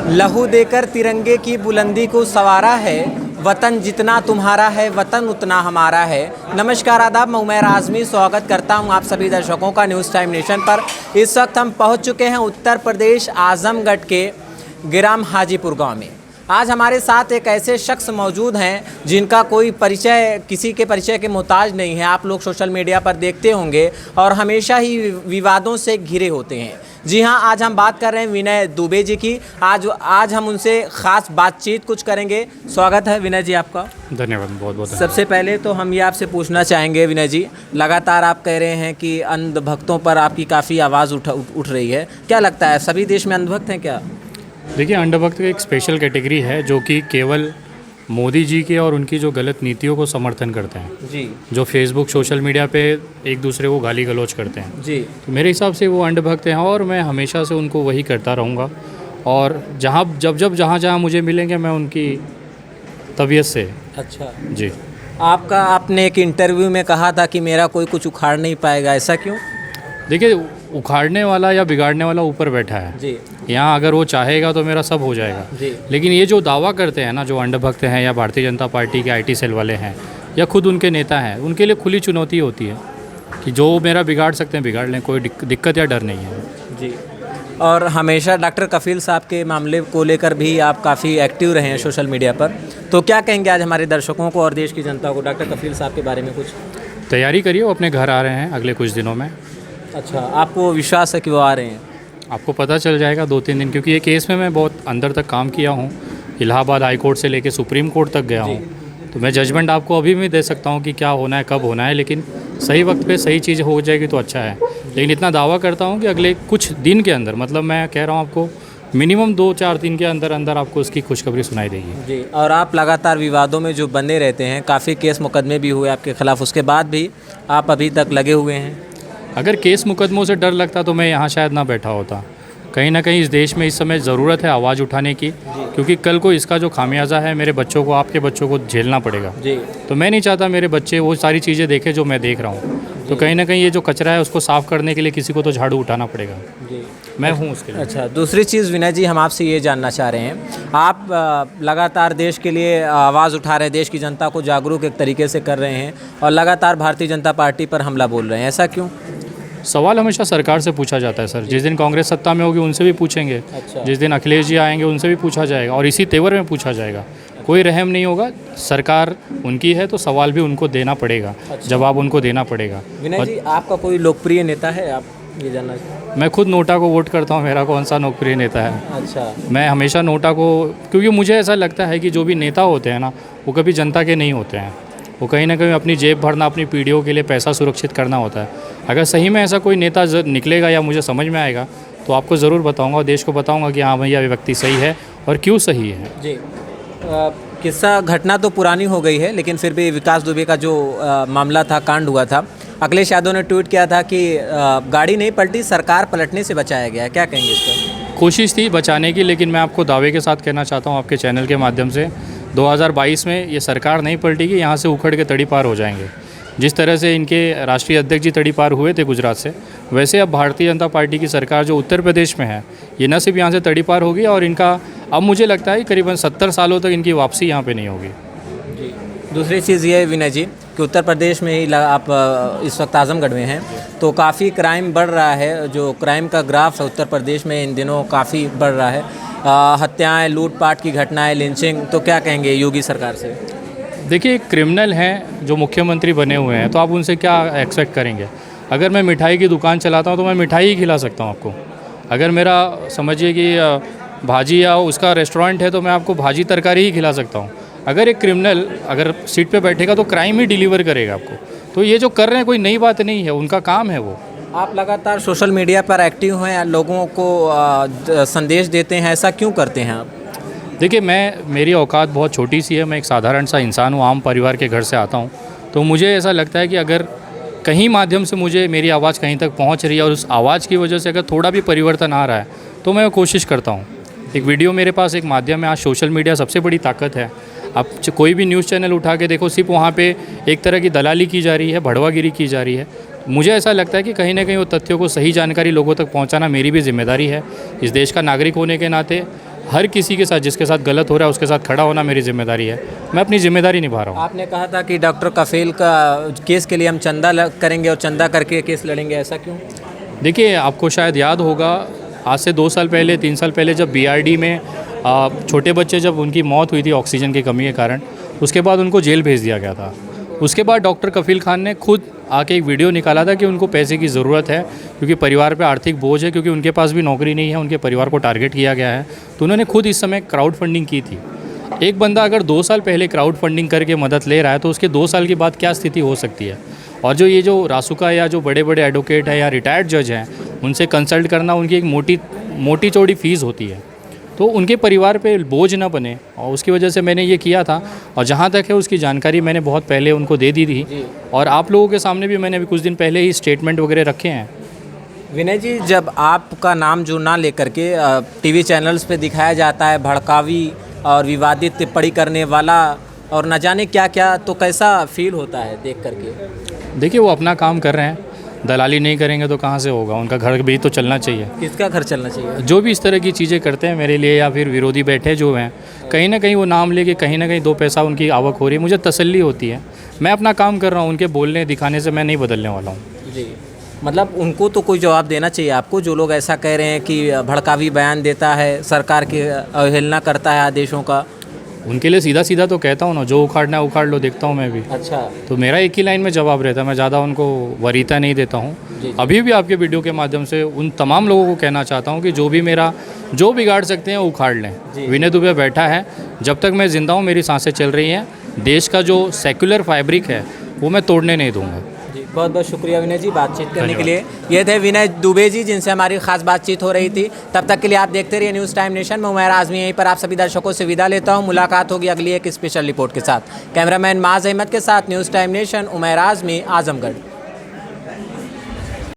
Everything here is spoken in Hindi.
लहू देकर तिरंगे की बुलंदी को संवारा है, वतन जितना तुम्हारा है वतन उतना हमारा है। नमस्कार आदाब, मैं उमैर आज़मी स्वागत करता हूं आप सभी दर्शकों का न्यूज़ टाइम नेशन पर। इस वक्त हम पहुंच चुके हैं उत्तर प्रदेश आजमगढ़ के ग्राम हाजीपुर गांव में। आज हमारे साथ एक ऐसे शख्स मौजूद हैं जिनका कोई परिचय, किसी के परिचय के मोहताज नहीं है। आप लोग सोशल मीडिया पर देखते होंगे और हमेशा ही विवादों से घिरे होते हैं। जी हाँ, आज हम बात कर रहे हैं विनय दुबे जी की। आज हम उनसे ख़ास बातचीत कुछ करेंगे। स्वागत है विनय जी आपका। धन्यवाद, बहुत बहुत। सबसे पहले तो हम ये आपसे पूछना चाहेंगे विनय जी, लगातार आप कह रहे हैं कि अंधभक्तों पर आपकी काफ़ी आवाज़ उठ रही है। क्या लगता है सभी देश में अंधभक्त हैं क्या? देखिए, अंधभक्त एक स्पेशल कैटेगरी है जो कि केवल मोदी जी के और उनकी जो गलत नीतियों को समर्थन करते हैं जी, जो फेसबुक सोशल मीडिया पे एक दूसरे को गाली गलौज करते हैं जी। तो मेरे हिसाब से वो अंधभक्त हैं और मैं हमेशा से उनको वही करता रहूँगा। और जहाँ मुझे मिलेंगे मैं उनकी तबीयत से। अच्छा जी। आपने एक इंटरव्यू में कहा था कि मेरा कोई कुछ उखाड़ नहीं पाएगा, ऐसा क्यों? देखिए, उखाड़ने वाला या बिगाड़ने वाला ऊपर बैठा है जी। यहाँ, अगर वो चाहेगा तो मेरा सब हो जाएगा जी। लेकिन ये जो दावा करते हैं ना, जो अंधभक्त हैं या भारतीय जनता पार्टी के आईटी सेल वाले हैं या खुद उनके नेता हैं, उनके लिए खुली चुनौती होती है कि जो मेरा बिगाड़ सकते हैं बिगाड़ लें, कोई दिक्कत या डर नहीं है। जी। और हमेशा डॉक्टर कफील साहब के मामले को लेकर भी आप काफ़ी एक्टिव रहे हैं सोशल मीडिया पर, तो क्या कहेंगे आज हमारे दर्शकों को और देश की जनता को डॉक्टर कफील साहब के बारे में कुछ? तैयारी करिए, वो अपने घर आ रहे हैं अगले कुछ दिनों में। अच्छा, आपको विश्वास है कि वो आ रहे हैं? आपको पता चल जाएगा 2-3 दिन, क्योंकि ये केस में मैं बहुत अंदर तक काम किया हूँ। इलाहाबाद हाई कोर्ट से लेकर सुप्रीम कोर्ट तक गया हूँ, तो मैं जजमेंट आपको अभी भी दे सकता हूँ कि क्या होना है, कब होना है, लेकिन सही वक्त पे सही चीज़ हो जाएगी तो अच्छा है। लेकिन इतना दावा करता हूँ कि अगले कुछ दिन के अंदर, मतलब मैं कह रहा हूँ आपको मिनिमम 2-4 दिन के अंदर अंदर आपको उसकी खुशखबरी सुनाई देगी। जी। और आप लगातार विवादों में जो बने रहते हैं, काफ़ी केस मुकदमे भी हुए आपके खिलाफ़, उसके बाद भी आप अभी तक लगे हुए हैं। अगर केस मुकदमों से डर लगता तो मैं यहाँ शायद ना बैठा होता। कहीं ना कहीं इस देश में इस समय ज़रूरत है आवाज़ उठाने की, क्योंकि कल को इसका जो खामियाजा है मेरे बच्चों को, आपके बच्चों को झेलना पड़ेगा। जी। तो मैं नहीं चाहता मेरे बच्चे वो सारी चीज़ें देखें जो मैं देख रहा हूँ। तो कहीं ना कहीं ये जो कचरा है उसको साफ़ करने के लिए किसी को तो झाड़ू उठाना पड़ेगा। जी। मैं हूँ उसके लिए। अच्छा, दूसरी चीज़ विनय जी, हम आपसे ये जानना चाह रहे हैं, आप लगातार देश के लिए आवाज़ उठा रहे हैं, देश की जनता को जागरूक एक तरीके से कर रहे हैं और लगातार भारतीय जनता पार्टी पर हमला बोल रहे हैं, ऐसा क्यों? सवाल हमेशा सरकार से पूछा जाता है सर। जिस दिन कांग्रेस सत्ता में होगी उनसे भी पूछेंगे। अच्छा। जिस दिन अखिलेश जी आएंगे उनसे भी पूछा जाएगा और इसी तेवर में पूछा जाएगा। कोई रहम नहीं होगा। सरकार उनकी है तो सवाल भी उनको देना पड़ेगा। अच्छा। जवाब उनको देना पड़ेगा। विनय जी, आपका कोई लोकप्रिय नेता है? आप ये जानना चाहिए। मैं खुद नोटा को वोट करता हूँ, मेरा कौन सा लोकप्रिय नेता है? अच्छा। मैं हमेशा नोटा को, क्योंकि मुझे ऐसा लगता है कि जो भी नेता होते हैं ना, वो कभी जनता के नहीं होते हैं। वो कहीं ना कहीं अपनी जेब भरना, अपनी पीढ़ियों के लिए पैसा सुरक्षित करना होता है। अगर सही में ऐसा कोई नेता निकलेगा या मुझे समझ में आएगा तो आपको ज़रूर बताऊंगा और देश को बताऊंगा कि हाँ भैया ये व्यक्ति सही है और क्यों सही है। जी। किस्सा घटना तो पुरानी हो गई है, लेकिन फिर भी विकास दुबे का जो मामला था, कांड हुआ था, अखिलेश यादव ने ट्वीट किया था कि गाड़ी नहीं पलटी, सरकार पलटने से बचाया गया। क्या कहेंगे इस पर? कोशिश थी बचाने की, लेकिन मैं आपको दावे के साथ कहना चाहता हूँ आपके चैनल के माध्यम से, 2022 में ये सरकार नहीं पलटेगी, यहाँ से उखड़ के तड़ी पार हो जाएंगे। जिस तरह से इनके राष्ट्रीय अध्यक्ष जी तड़ी पार हुए थे गुजरात से, वैसे अब भारतीय जनता पार्टी की सरकार जो उत्तर प्रदेश में है, ये न सिर्फ यहाँ से तड़ी पार होगी और इनका अब मुझे लगता है करीबन 70 सालों तक इनकी वापसी यहाँ पे नहीं होगी। जी। दूसरी चीज़ ये है विनय जी कि उत्तर प्रदेश में ही आप इस वक्त आजमगढ़ में हैं, तो काफ़ी क्राइम बढ़ रहा है। जो क्राइम का ग्राफ है उत्तर प्रदेश में इन दिनों काफ़ी बढ़ रहा है। हत्याएं, लूटपाट की घटनाएं, लिंचिंग, तो क्या कहेंगे योगी सरकार से? देखिए, क्रिमिनल हैं जो मुख्यमंत्री बने हुए हैं, तो आप उनसे क्या एक्सपेक्ट करेंगे? अगर मैं मिठाई की दुकान चलाता हूँ तो मैं मिठाई ही खिला सकता हूँ आपको। अगर मेरा समझिए कि भाजी या उसका रेस्टोरेंट है तो मैं आपको भाजी तरकारी ही खिला सकता हूँ। अगर एक क्रिमिनल अगर सीट पे बैठेगा तो क्राइम ही डिलीवर करेगा आपको। तो ये जो कर रहे हैं कोई नई बात नहीं है, उनका काम है वो। आप लगातार सोशल मीडिया पर एक्टिव हैं, लोगों को संदेश देते हैं, ऐसा क्यों करते हैं आप? देखिए, मेरी औकात बहुत छोटी सी है। मैं एक साधारण सा इंसान हूँ, आम परिवार के घर से आता हूँ। तो मुझे ऐसा लगता है कि अगर कहीं माध्यम से मुझे मेरी आवाज़ कहीं तक पहुँच रही है और उस आवाज़ की वजह से अगर थोड़ा भी परिवर्तन आ रहा है तो मैं कोशिश करता हूँ। एक वीडियो मेरे पास एक माध्यम है। आज सोशल मीडिया सबसे बड़ी ताकत है। आप कोई भी न्यूज़ चैनल उठा के देखो, सिर्फ वहाँ पे एक तरह की दलाली की जा रही है, भड़वागिरी की जा रही है। मुझे ऐसा लगता है कि कहीं ना कहीं वो तथ्यों को सही जानकारी लोगों तक पहुँचाना मेरी भी जिम्मेदारी है। इस देश का नागरिक होने के नाते हर किसी के साथ जिसके साथ गलत हो रहा है उसके साथ खड़ा होना मेरी जिम्मेदारी है। मैं अपनी जिम्मेदारी निभा रहा हूँ। आपने कहा था कि डॉक्टर कफील का केस के लिए हम करेंगे और चंदा करके केस लड़ेंगे, ऐसा क्यों? देखिए, आपको शायद याद होगा, आज से 2 साल पहले 3 साल पहले जब बीआरडी में छोटे बच्चे जब उनकी मौत हुई थी ऑक्सीजन की कमी के कारण, उसके बाद उनको जेल भेज दिया गया था। उसके बाद डॉक्टर कफील खान ने खुद आके एक वीडियो निकाला था कि उनको पैसे की ज़रूरत है क्योंकि परिवार पे आर्थिक बोझ है, क्योंकि उनके पास भी नौकरी नहीं है, उनके परिवार को टारगेट किया गया है। तो उन्होंने खुद इस समय क्राउड फंडिंग की थी। एक बंदा अगर 2 साल पहले क्राउड फंडिंग करके मदद ले रहा है तो उसके 2 साल के बाद क्या स्थिति हो सकती है। और जो ये जो रासुका या जो बड़े बड़े एडवोकेट है या रिटायर्ड जज हैं, उनसे कंसल्ट करना उनकी एक मोटी चौड़ी फीस होती है। तो उनके परिवार पे बोझ ना बने, और उसकी वजह से मैंने ये किया था। और जहाँ तक है उसकी जानकारी मैंने बहुत पहले उनको दे दी थी, और आप लोगों के सामने भी मैंने अभी कुछ दिन पहले ही स्टेटमेंट वगैरह रखे हैं। विनय जी, जब आपका नाम जो ना लेकर के टीवी चैनल्स पे दिखाया जाता है भड़कावी और विवादित टिप्पणी करने वाला और न जाने क्या क्या, तो कैसा फील होता है देख करके? देखिए, वो अपना काम कर रहे हैं, दलाली नहीं करेंगे तो कहाँ से होगा, उनका घर भी तो चलना चाहिए। किसका घर चलना चाहिए? जो भी इस तरह की चीज़ें करते हैं मेरे लिए, या फिर विरोधी बैठे जो हैं, कहीं ना कहीं वो नाम लेके कहीं ना कहीं 2 पैसा उनकी आवक हो रही है, मुझे तसल्ली होती है। मैं अपना काम कर रहा हूँ, उनके बोलने दिखाने से मैं नहीं बदलने वाला हूँ। जी, मतलब उनको तो कोई जवाब देना चाहिए आपको, जो लोग ऐसा कह रहे हैं कि भड़कावी बयान देता है, सरकार की अवहेलना करता है आदेशों का। उनके लिए सीधा सीधा तो कहता हूँ ना, जो उखाड़ना है उखाड़ लो, देखता हूँ मैं भी। अच्छा, तो मेरा एक ही लाइन में जवाब रहता है, मैं ज़्यादा उनको वरीयता नहीं देता हूँ। अभी भी आपके वीडियो के माध्यम से उन तमाम लोगों को कहना चाहता हूँ कि जो बिगाड़ सकते हैं वो उखाड़ लें। विनय दुबे बैठा है, जब तक मैं ज़िंदा हूँ मेरी सांसें चल रही हैं, देश का जो सेक्युलर फैब्रिक है वो मैं तोड़ने नहीं दूँगा। जी, बहुत बहुत शुक्रिया विनय जी बातचीत करने के लिए। ये थे विनय दुबे जी, जिनसे हमारी खास बातचीत हो रही थी। तब तक के लिए आप देखते रहिए न्यूज़ टाइम नेशन। मैं उमैर आज़मी यहीं पर आप सभी दर्शकों से विदा लेता हूँ। मुलाकात होगी अगली एक स्पेशल रिपोर्ट के साथ। कैमरामैन माज अहमद के साथ news time nation, Umair Azmi, Azamgarh.